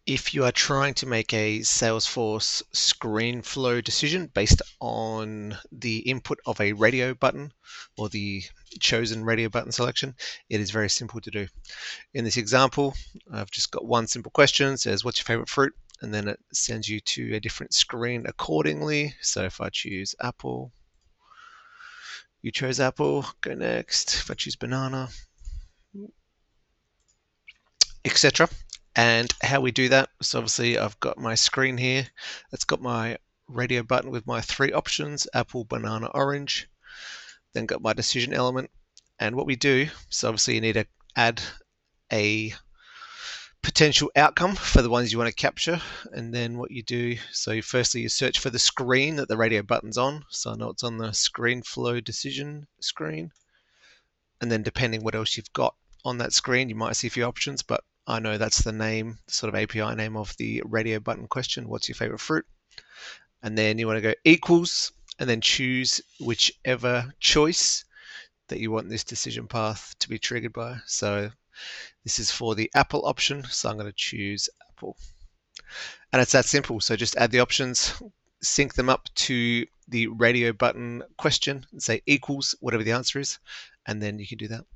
If you are trying to make a Salesforce Screenflow decision based on the input of a radio button or the chosen radio button selection, it is very simple to do. In this example, I've just got one simple question. It says, what's your favorite fruit? And then it sends you to a different screen accordingly. So if I choose apple, you chose apple, go next. If I choose banana, etc. And how we do that, so obviously I've got my screen here. It's got my radio button with my three options, apple, banana, orange. Then got my decision element. And what we do, so obviously you need to add a potential outcome for the ones you want to capture. And then what you do, so firstly you search for the screen that the radio button's on. So I know it's on the Screenflow decision screen. And then depending what else you've got on that screen, you might see a few options, but I know that's the name, sort of API name of the radio button question. What's your favorite fruit? And then you want to go equals and then choose whichever choice that you want this decision path to be triggered by. So this is for the Apple option. So I'm going to choose Apple. And it's that simple. So just add the options, sync them up to the radio button question and say equals whatever the answer is. And then you can do that.